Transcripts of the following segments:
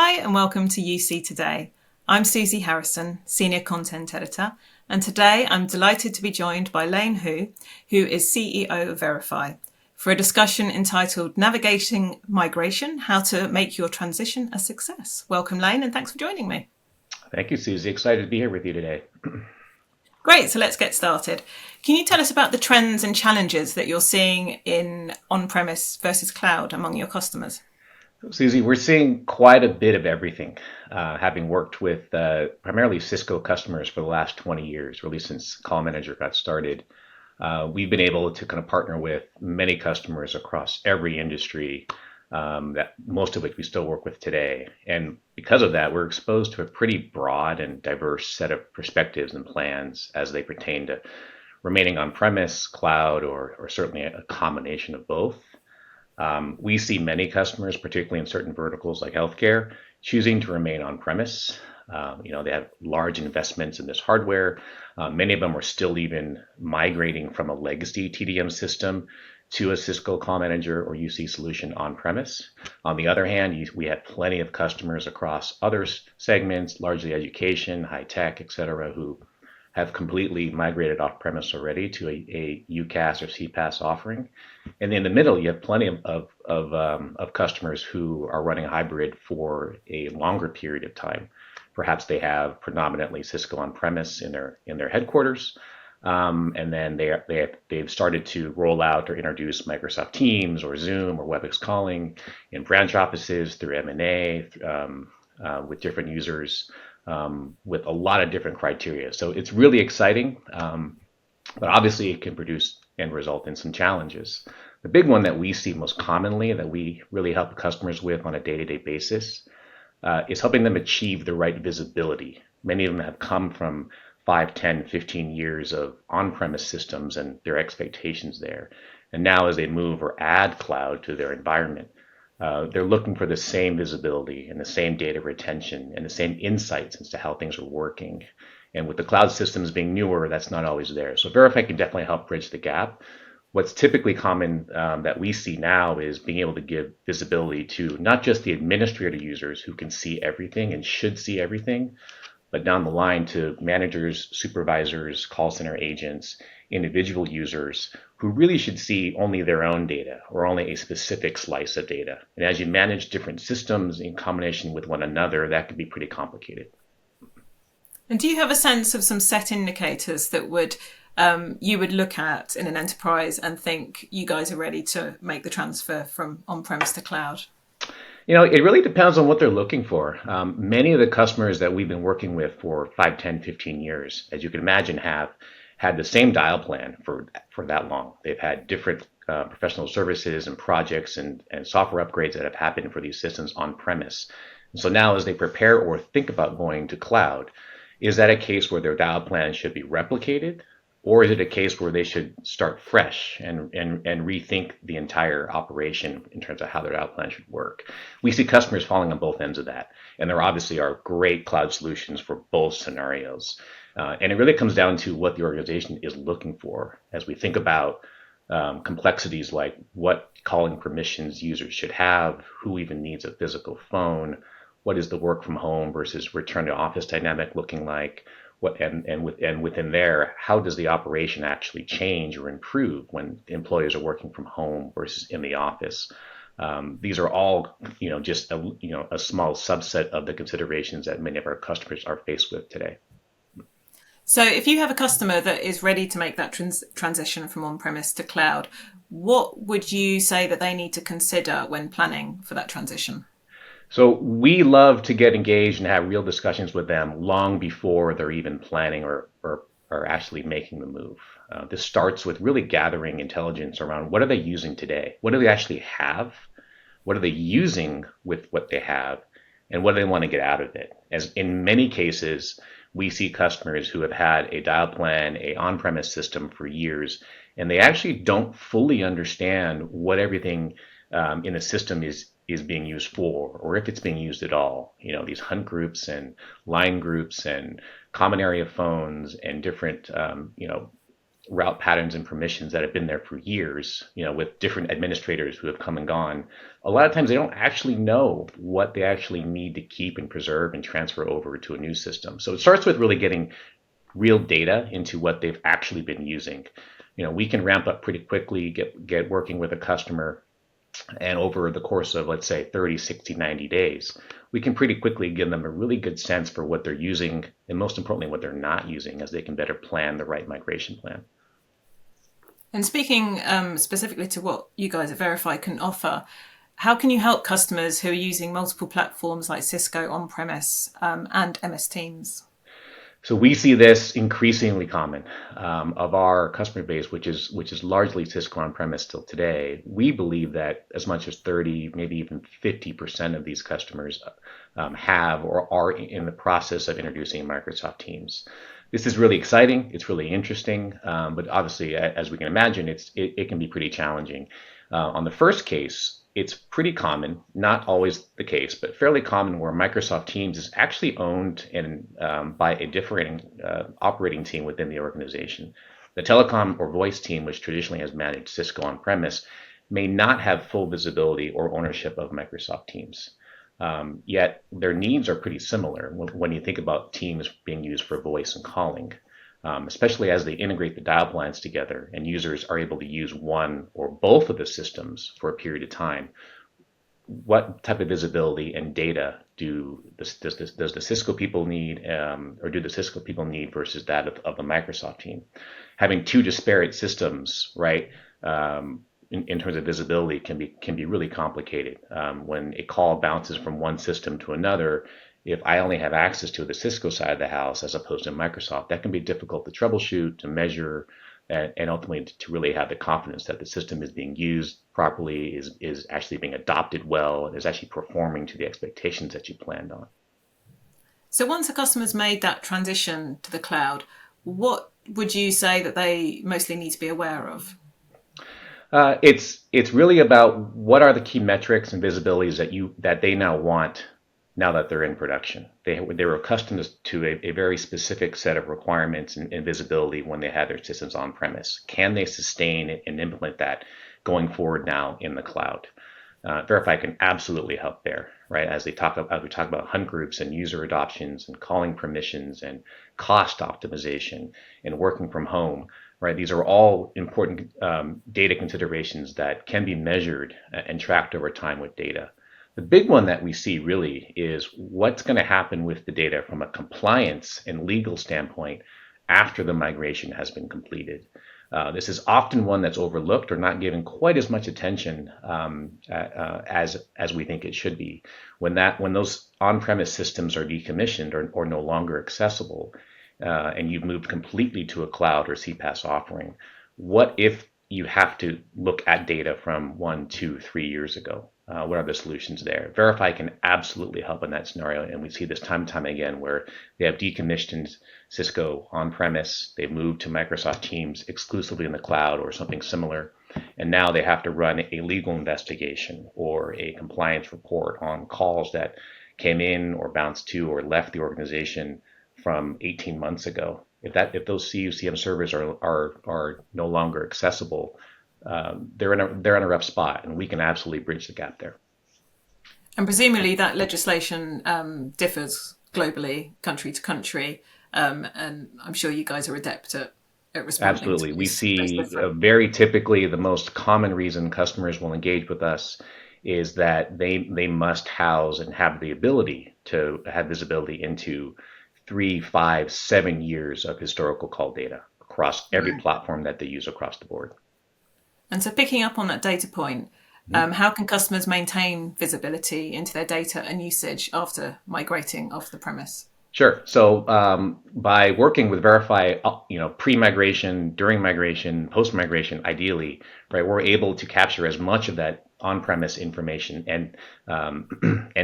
Hi and welcome to UC Today. I'm Susie Harrison, Senior Content Editor, and today I'm delighted to be joined by Lane Houk, who is CEO of Verify, for a discussion entitled Navigating Migration, How to Make Your Transition a Success. Welcome, Lane, and thanks for joining me. Thank you, Susie. Excited to be here with you today. Great, so let's get started. Can you tell us about the trends and challenges that you're seeing in on-premise versus cloud among your customers? Susie, we're seeing quite a bit of everything, having worked with primarily Cisco customers for the last 20 years, really since Call Manager got started. We've been able to kind of partner with many customers across every industry, that most of which we still work with today. And because of that, we're exposed to a pretty broad and diverse set of perspectives and plans as they pertain to remaining on-premise, cloud, or certainly a combination of both. We see many customers, particularly in certain verticals like healthcare, choosing to remain on-premise. They have large investments in this hardware. Many of them are still even migrating from a legacy TDM system to a Cisco Call Manager or UC solution on-premise. On the other hand, we have plenty of customers across other segments, largely education, high tech, et cetera, who have completely migrated off-premise already to a UCaaS or CPaaS offering. And in the middle, you have plenty of customers who are running a hybrid for a longer period of time. Perhaps they have predominantly Cisco on-premise in their headquarters, and then they've started to roll out or introduce Microsoft Teams or Zoom or Webex Calling in branch offices through M&A with different users. With a lot of different criteria. So it's really exciting, but obviously it can produce and result in some challenges. The big one that we see most commonly that we really help customers with on a day-to-day basis is helping them achieve the right visibility. Many of them have come from 5, 10, 15 years of on-premise systems and their expectations there. And now as they move or add cloud to their environment, they're looking for the same visibility and the same data retention and the same insights as to how things are working. And with the cloud systems being newer, that's not always there. So Verify can definitely help bridge the gap. What's typically common that we see now is being able to give visibility to not just the administrator users who can see everything and should see everything, but down the line to managers, supervisors, call center agents, individual users who really should see only their own data or only a specific slice of data. And as you manage different systems in combination with one another, that can be pretty complicated. And do you have a sense of some set indicators that you would look at in an enterprise and think you guys are ready to make the transfer from on-premise to cloud? It really depends on what they're looking for. Many of the customers that we've been working with for 5, 10, 15 years, as you can imagine, have had the same dial plan for that long. They've had different professional services and projects and software upgrades that have happened for these systems on premise. And so now as they prepare or think about going to cloud, is that a case where their dial plan should be replicated? Or is it a case where they should start fresh and rethink the entire operation in terms of how their dial plan should work? We see customers falling on both ends of that. And there obviously are great cloud solutions for both scenarios. And it really comes down to what the organization is looking for as we think about complexities like what calling permissions users should have, who even needs a physical phone, what is the work from home versus return to office dynamic looking like, and within there, how does the operation actually change or improve when employees are working from home versus in the office? These are all, just a small subset of the considerations that many of our customers are faced with today. So if you have a customer that is ready to make that transition from on-premise to cloud, what would you say that they need to consider when planning for that transition? So we love to get engaged and have real discussions with them long before they're even planning or actually making the move. This starts with really gathering intelligence around what are they using today? What do they actually have? What are they using with what they have? And what do they want to get out of it? As in many cases, we see customers who have had a dial plan, a on-premise system for years, and they actually don't fully understand what everything in the system is being used for, or if it's being used at all. These hunt groups and line groups and common area phones and different, route patterns and permissions that have been there for years, with different administrators who have come and gone, a lot of times they don't actually know what they actually need to keep and preserve and transfer over to a new system. So it starts with really getting real data into what they've actually been using. We can ramp up pretty quickly, get working with a customer, and over the course of, let's say, 30, 60, 90 days, we can pretty quickly give them a really good sense for what they're using, and most importantly, what they're not using, as they can better plan the right migration plan. And speaking specifically to what you guys at Verify can offer, how can you help customers who are using multiple platforms like Cisco on-premise and MS Teams? So we see this increasingly common of our customer base, which is largely Cisco on-premise still today. We believe that as much as 30, maybe even 50% of these customers have or are in the process of introducing Microsoft Teams. This is really exciting. It's really interesting, but obviously, as we can imagine, it can be pretty challenging. On the first case, it's pretty common, not always the case, but fairly common, where Microsoft Teams is actually owned by a different operating team within the organization. The telecom or voice team, which traditionally has managed Cisco on-premise, may not have full visibility or ownership of Microsoft Teams. Yet their needs are pretty similar when you think about Teams being used for voice and calling, especially as they integrate the dial plans together and users are able to use one or both of the systems for a period of time. What type of visibility and data does the Cisco people need, or do the Cisco people need versus that of the Microsoft team? Having two disparate systems, right? In terms of visibility can be really complicated. When a call bounces from one system to another, if I only have access to the Cisco side of the house as opposed to Microsoft, that can be difficult to troubleshoot, to measure, and ultimately to really have the confidence that the system is being used properly, is actually being adopted well, and is actually performing to the expectations that you planned on. So once a customer's made that transition to the cloud, what would you say that they mostly need to be aware of? It's really about what are the key metrics and visibilities that they now want now that they're in production. They were accustomed to a very specific set of requirements and visibility when they had their systems on premise. Can they sustain and implement that going forward now in the cloud? Verify can absolutely help there, right? As we talk about hunt groups and user adoptions and calling permissions and cost optimization and working from home, right? These are all important data considerations that can be measured and tracked over time with data. The big one that we see really is what's going to happen with the data from a compliance and legal standpoint after the migration has been completed. This is often one that's overlooked or not given quite as much attention as we think it should be. When those on-premise systems are decommissioned or no longer accessible, and you've moved completely to a cloud or CPaaS offering, what if you have to look at data from 1, 2, 3 years ago? What are the solutions there? Verify can absolutely help in that scenario, and we see this time and time again where they have decommissioned Cisco on-premise, they've moved to Microsoft Teams exclusively in the cloud or something similar, and now they have to run a legal investigation or a compliance report on calls that came in or bounced to or left the organization from 18 months ago. If those CUCM servers are no longer accessible, they're in a rough spot, and we can absolutely bridge the gap there. And presumably that legislation differs globally, country to country, and I'm sure you guys are adept at responding. Absolutely. We see very typically the most common reason customers will engage with us is that they must house and have the ability to have visibility into 3, 5, 7 years of historical call data across every platform that they use across the board. And so picking up on that data point, how can customers maintain visibility into their data and usage after migrating off the premise? Sure. So by working with Verify, pre-migration, during migration, post-migration, ideally, right, we're able to capture as much of that on-premise information and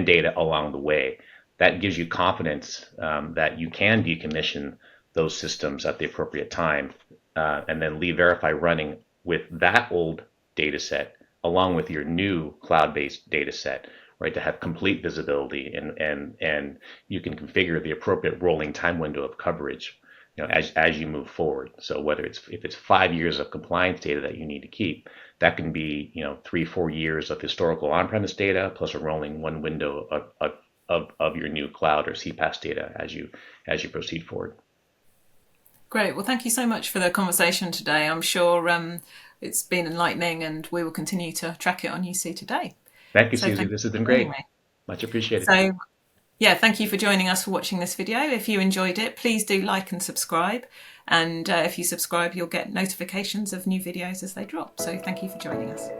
data along the way. That gives you confidence that you can decommission those systems at the appropriate time, and then leave Verify running with that old data set along with your new cloud-based data set, right, to have complete visibility, and you can configure the appropriate rolling time window of coverage as you move forward. So whether if it's 5 years of compliance data that you need to keep, that can be 3-4 years of historical on-premise data plus a rolling one window of your new cloud or CPaaS data as you proceed forward. Great. Well, thank you so much for the conversation today. I'm sure it's been enlightening, and we will continue to track it on UC today. Thank you, Susie. This has been great. Much appreciated. So, yeah, thank you for joining us for watching this video. If you enjoyed it, please do like and subscribe. And if you subscribe, you'll get notifications of new videos as they drop. So thank you for joining us.